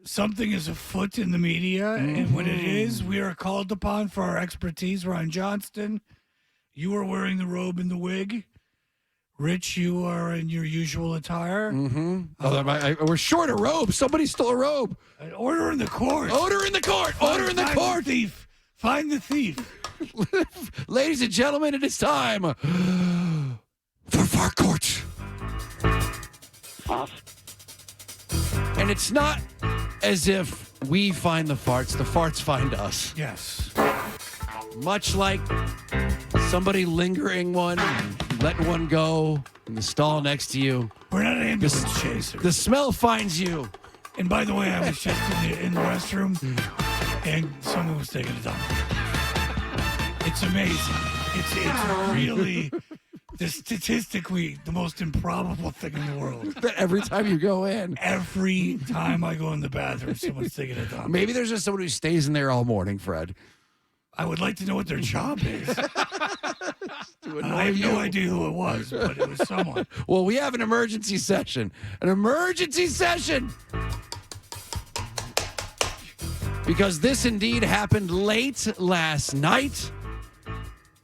something is afoot in the media, and when it is, we are called upon for our expertise. Ryan Johnston, you are wearing the robe and the wig. Rich, you are in your usual attire. Mm-hmm. We're short a robe. Somebody stole a robe. Order in the court. Order in the court. Order in the Find court. The thief. Find the thief. Ladies and gentlemen, it is time for Fart Court. And it's not as if we find the farts find us. Yes. Much like somebody lingering one, letting one go in the stall next to you. We're not ambulance chasers. The smell finds you. And by the way, I was just in the restroom, and someone was taking a dump. It's amazing. It's really, statistically, the most improbable thing in the world. That every time you go in. Every time I go in the bathroom, someone's taking a dump. Maybe there's just someone who stays in there all morning, Fred. I would like to know what their job is. I have no idea who it was, but it was someone. Well, we have an emergency session. An emergency session! Because this indeed happened late last night.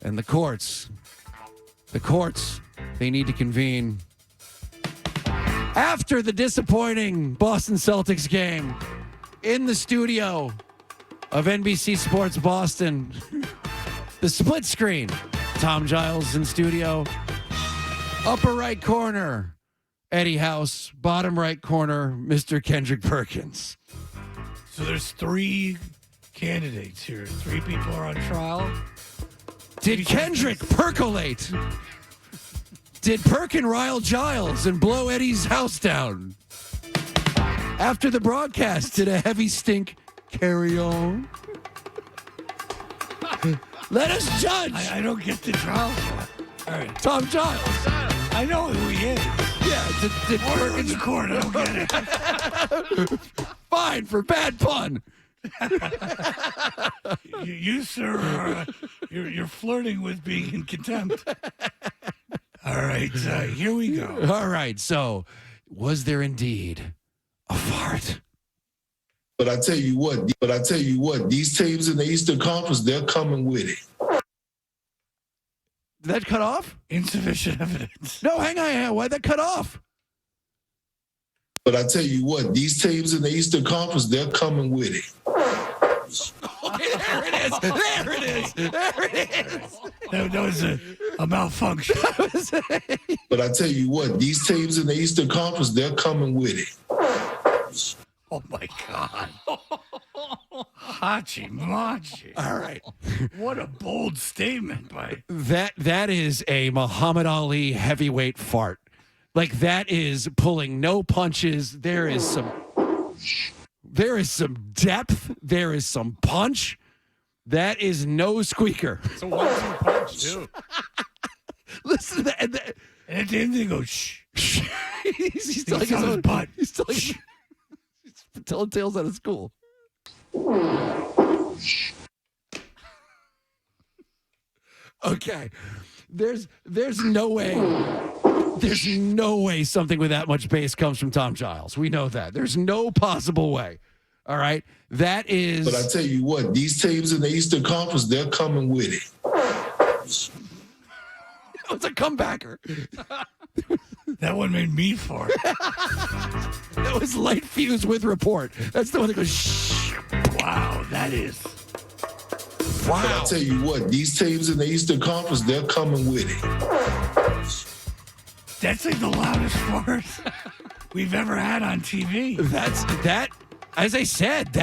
And the courts, they need to convene. After the disappointing Boston Celtics game, in the studio of NBC Sports Boston, the split screen, Tom Giles in studio, upper right corner, Eddie House, bottom right corner, Mr. Kendrick Perkins. So there's 3 candidates here. 3 people are on trial. Did Kendrick percolate? Did Perkin rile Giles and blow Eddie's house down? After the broadcast, did a heavy stink carry on? Let us judge. I don't get the trial. All right. Tom Giles. I know who he is. Yeah, did Order in Perkins... the court. I don't get it. Fine for bad pun. You sir, you're flirting with being in contempt. All right, here we go. All right, so was there indeed a fart? But I tell you what, these teams in the Eastern Conference, they're coming with it. Did that cut off? Insufficient evidence. No, hang on. Why'd that cut off? But I tell you what, these teams in the Eastern Conference, they're coming with it. Okay, there it is. There it is. There it is. That was a malfunction. But I tell you what, these teams in the Eastern Conference, they're coming with it. Oh, my God. Hachi Machi. All right. What a bold statement by... That is a Muhammad Ali heavyweight fart. Like, that is pulling no punches. There is some depth. There is some punch. That is no squeaker. It's a 1-2 punch, too. Listen to that. And at the end, they go, shh. He's telling his own butt. He's telling tales out of school. Okay. There's no way. There's no way something with that much bass comes from Tom Giles. We know that. There's no possible way. All right? That is... But I tell you what, these teams in the Eastern Conference, they're coming with it. It's a comebacker. That one made me fart. That was light fuse with report. That's the one that goes shh. Wow, that is... Wow. But I tell you what, these teams in the Eastern Conference, they're coming with it. That's like the loudest fart we've ever had on TV. That, as I said,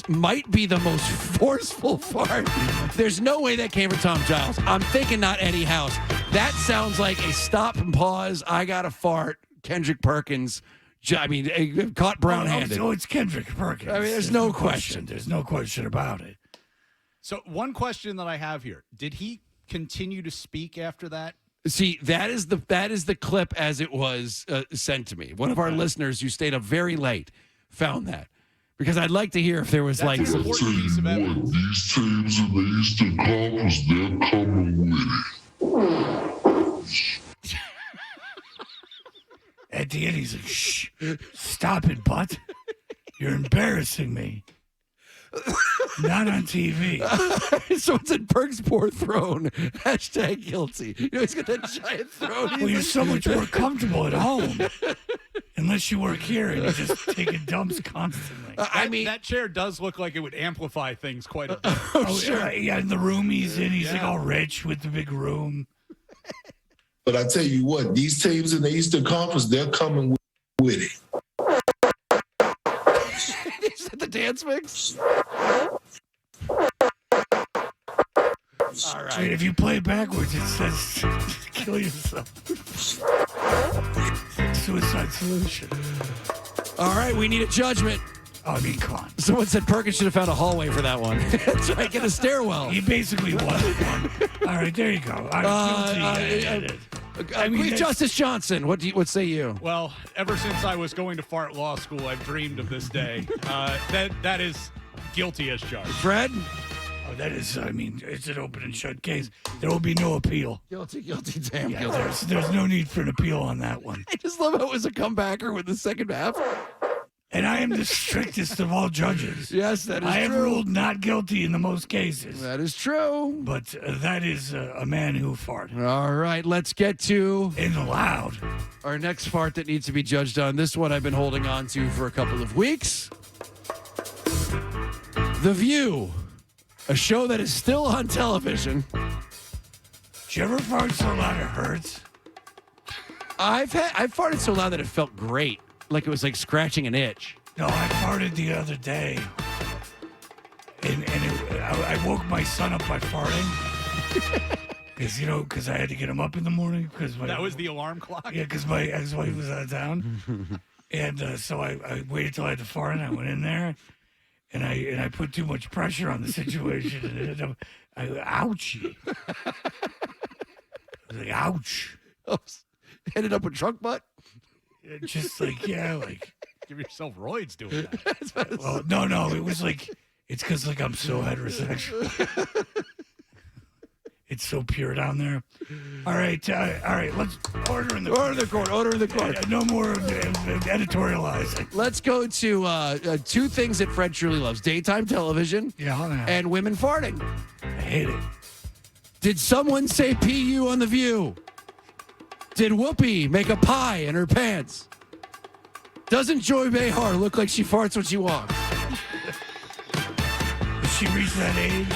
might be the most forceful fart. There's no way that came from Tom Giles. I'm thinking not Eddie House. That sounds like a stop and pause. I got a fart. Kendrick Perkins. I mean, caught brown-handed. Oh, it's Kendrick Perkins. I mean, there's no question. There's no question about it. So one question that I have here: did he continue to speak after that? See, that is the clip as it was sent to me. One of our listeners who stayed up very late found that. Because I'd like to hear if there was That's an important piece of evidence. These teams in the Eastern Conference, they're coming with it. At the end, he's like, shh, stop it, butt. You're embarrassing me. Not on TV. So it's in Perk's poor throne. Hashtag guilty. You know, he's got that giant throne. Well, you're so much more comfortable at home. Unless you work here and you're just taking dumps constantly. I mean, that chair does look like it would amplify things quite a bit. sure. Yeah, in the room he's in, he's like all rich with the big room. But I tell you what, these teams in the Eastern Conference, they're coming with it. Is that the dance mix? All right. Wait, if you play it backwards, it says kill yourself. Suicide solution. All right, we need a judgment. Oh, I mean, come on. Someone said Perkins should have found a hallway for that one. That's right, get a stairwell. He basically won one. All right, there you go. All right, guilty. Justice Johnson, what say you? Well, ever since I was going to fart law school, I've dreamed of this day. That is guilty as charged. Fred? Oh, that is, I mean, it's an open and shut case. There will be no appeal. Guilty, damn Yeah, guilty. there's no need for an appeal on that one. I just love how it was a comebacker with the second half. And I am the strictest of all judges. Yes, that is I have true. ruled not guilty in the most cases. That is true. But that is a man who farted. All right, let's get to And loud. our next fart that needs to be judged on. This one I've been holding on to for a couple of weeks. The View, a show that is still on television. Did you ever fart so loud it hurts? I've farted so loud that it felt great, like it was like scratching an itch. No, I farted the other day. And I woke my son up by farting. Because I had to get him up in the morning. That was the alarm clock? Yeah, because my ex-wife was out of town. And so I waited till I had to fart, and I went in there. And I put too much pressure on the situation. And it ended up, ouchie. I was like, ouch. Ended up with trunk butt. Just like, yeah, like. Give yourself roids doing that. Well, no, it was like, it's because like I'm so heterosexual. It's so pure down there. All right, let's order in the court. Order in the court. No more editorializing. Let's go to two things that Fred truly loves: daytime television and women farting. I hate it. Did someone say PU on The View? Did Whoopi make a pie in her pants? Doesn't Joy Behar look like she farts when she walks? Has she reached that age?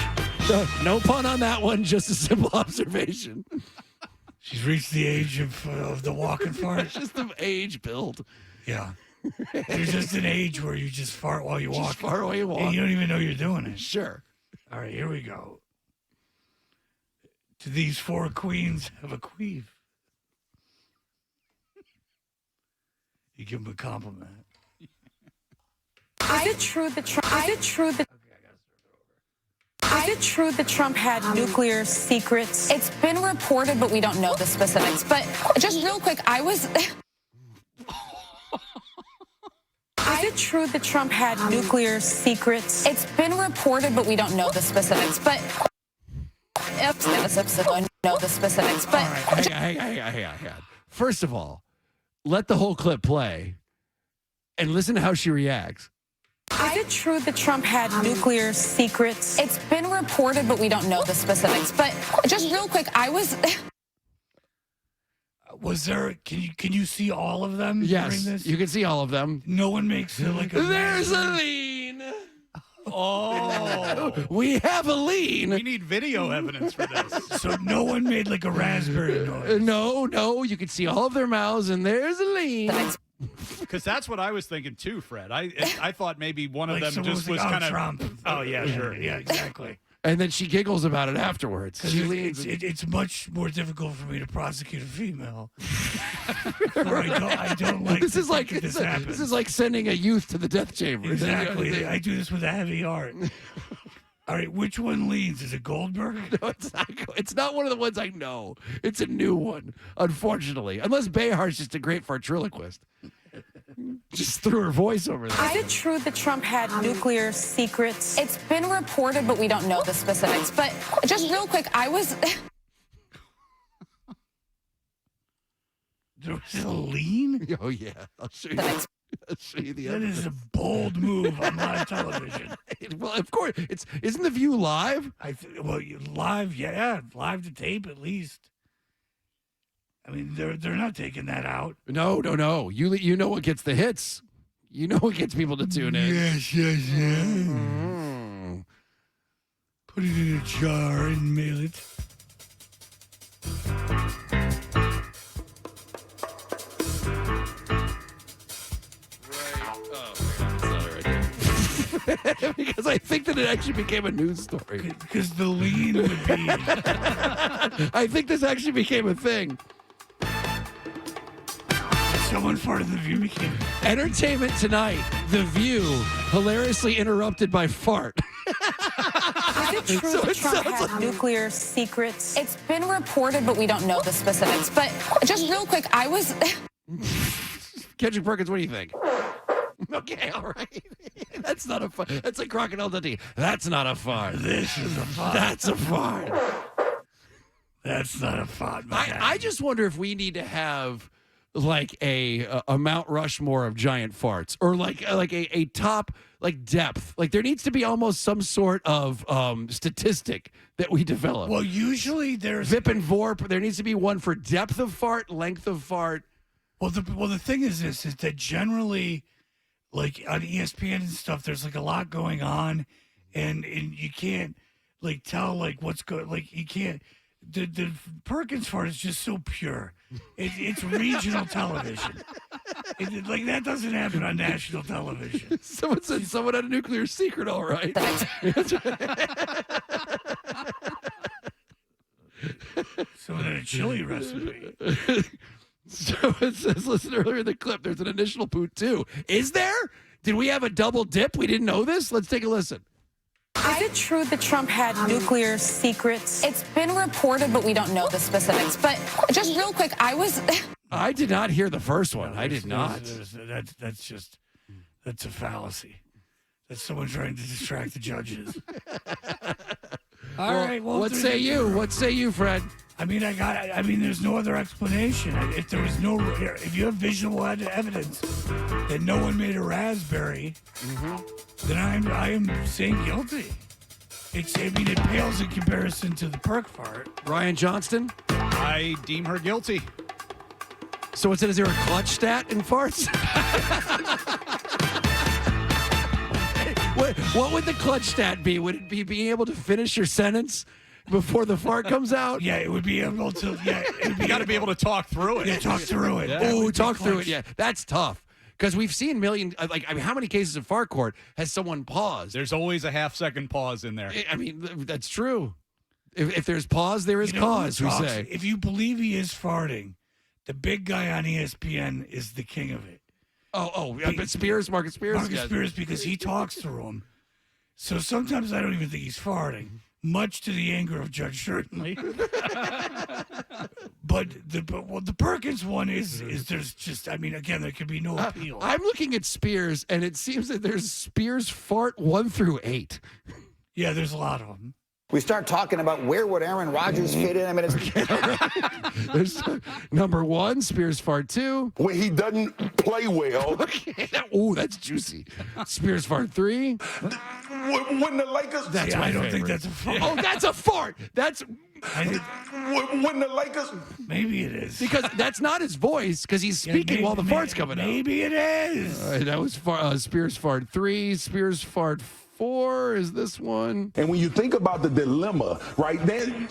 No pun on that one, just a simple observation. She's reached the age of the walk and fart? It's just the age build. Yeah. There's just an age where you just fart while you walk. Just fart while you walk. And you don't even know you're doing it. Sure. All right, here we go. Do these four queens have a queef? You give them a compliment. Is it true that Trump had nuclear secrets? It's been reported, but we don't know the specifics. But just real quick, Is it true that Trump had nuclear secrets? It's been reported, but we don't know the specifics. But know the specifics. But all right, hang on. First of all, let the whole clip play and listen to how she reacts. Is it true that Trump had nuclear secrets? It's been reported, but we don't know the specifics. But just real quick, Was there? Can you see all of them? Yes, during this? you can see all of them. No one makes it like a. There's a lean. Oh, We have a lean. we need video evidence for this. So no one made like a raspberry noise. No, you can see all of their mouths, and there's a lean. Because that's what I was thinking too, Fred. I thought maybe one of Like them someone just was was like, kind of. Trump. Oh yeah, sure. Yeah, exactly. And then she giggles about it afterwards. She leans. It's much more difficult for me to prosecute a female. I don't like. This is like this happens. this is like sending a youth to the death chamber. Exactly. I do this with a heavy heart. All right, which one leans? Is it Goldberg? No, it's not one of the ones I know. It's a new one, unfortunately. Unless Behar's just a great ventriloquist. Just threw her voice over there. Is it true that Trump had nuclear secrets? It's been reported, but we don't know the specifics. But just real quick, There was a lean? Oh, yeah. I'll show you. I'll show you the That evidence. is a bold move on live television. Well, of course. Isn't The View live? Live, yeah, live to tape at least. I mean, they're not taking that out. No. You know what gets the hits. You know what gets people to tune in. Yes. Mm. Put it in a jar and mail it. Because I think that it actually became a news story. Because the lean would be. I think this actually became a thing. Someone part of the View became. Entertainment Tonight, The View, hilariously interrupted by fart. Is it true So that it Trump sounds had like- nuclear secrets? It's been reported, but we don't know the specifics. But just real quick, I was. Kendrick Perkins, what do you think? Okay, all right. That's not a fart. That's like Crocodile Dundee. That's not a fart. This is a fart. That's a fart. That's not a fart, man. I just wonder if we need to have like a Mount Rushmore of giant farts, or like a top like depth. Like there needs to be almost some sort of statistic that we develop. Well, usually there's. Vip and Vorp. There needs to be one for depth of fart, length of fart. Well, the thing is this, is that generally, like on ESPN and stuff, there's like a lot going on, and you can't like tell like what's going. Like you can't. The Perkins fart is just so pure. It's regional television. Like that doesn't happen on national television. Someone said someone had a nuclear secret. All right. Someone had a chili recipe. So it says, listen earlier in the clip, there's an initial poo too. Is there? Did we have a double dip? We didn't know this? Let's take a listen. Is it true that Trump had nuclear secrets? It's been reported, but we don't know the specifics. But just real quick, I was. I did not hear the first one. I did not. That's a fallacy. That's someone trying to distract the judges. All right. Well, what say you? What say you, Fred? I mean, there's no other explanation. If there was no, if you have visual evidence that no one made a raspberry, then I am saying guilty. It pales in comparison to the perk fart. Ryan Johnston? I deem her guilty. So is there a clutch stat in farts? What would the clutch stat be? Would it be being able to finish your sentence before the fart comes out? Yeah, it would be able to. Yeah, You got to be able to talk through it. Yeah, talk through it. Yeah. That Oh, would be talk through it. clutch. Yeah, that's tough. Because we've seen how many cases of fart court has someone paused? There's always a half-second pause in there. I mean, that's true. If there's pause, there is You know who cause, we talks- say. If you believe he is farting, the big guy on ESPN is the king of it. But Spears, Marcus Spears? Marcus yes. Spears, because he talks through him. So sometimes I don't even think he's farting, much to the anger of Judge Shirtley. But the Perkins one is there's just, I mean, again, there could be no appeal. I'm looking at Spears, and it seems that there's Spears fart 1 through 8. Yeah, there's a lot of them. We start talking about where would Aaron Rodgers fit in. I mean, it's There's number 1, Spears fart 2. When he doesn't play well, Okay. Oh, that's juicy. Spears fart 3. when the Lakers, That's Yeah, my I don't think favorite. that's a fart. Oh, that's a fart. That's when the Lakers, Maybe it is. because that's not his voice because he's Yeah, speaking maybe- while the fart's coming out. Maybe it is. All right, that was Spears fart 3. Spears fart 4 is this one. and when you think about the dilemma, right then,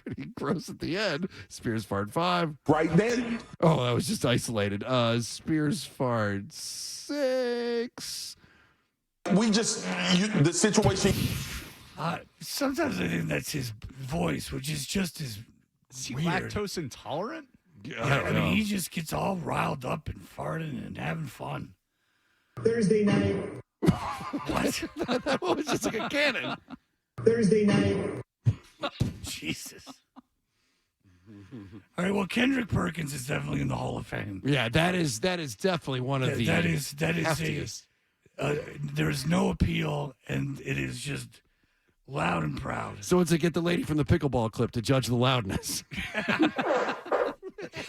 Pretty gross at the end. Spears fart 5. right then, Oh, that was just isolated. Spears fart 6. the situation. Sometimes I think that's his voice, which is just as Is he weird. lactose intolerant? I mean, he just gets all riled up and farting and having fun. Thursday night. What? That was just like a cannon. Thursday night. Jesus. All right. Well, Kendrick Perkins is definitely in the Hall of Fame. Yeah, that is definitely one of the That is heftiest. there is no appeal, and it is just loud and proud. So it's to get the lady from the pickleball clip to judge the loudness.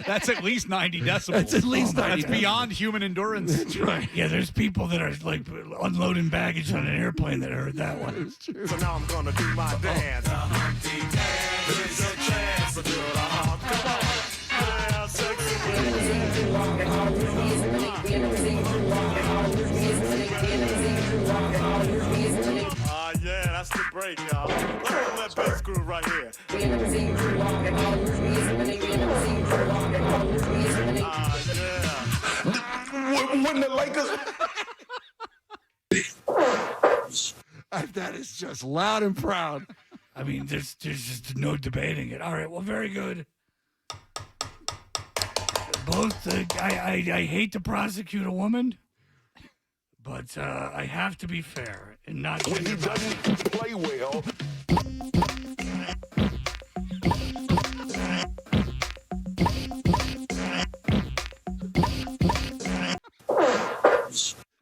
That's at least 90 decibels. That's at least 90 That's beyond human endurance. That's right. Yeah, there's people that are like unloading baggage on an airplane that heard that one. So now I'm gonna do my dance. Here's your chance to do the hump. Come on. Yeah, sexy yeah, that's the break, y'all. Look at that bass groove right here. Yeah. When the Lakers. That is just loud and proud. I mean, there's just no debating it. All right, well, very good. Both, I hate to prosecute a woman, but I have to be fair and not. When he doesn't play well.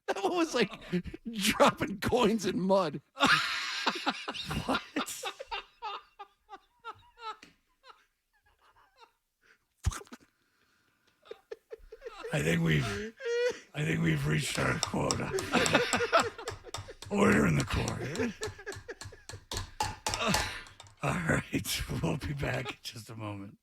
That one was like dropping coins in mud. What? I think we've reached our quota. Order in the court. All right, we'll be back in just a moment.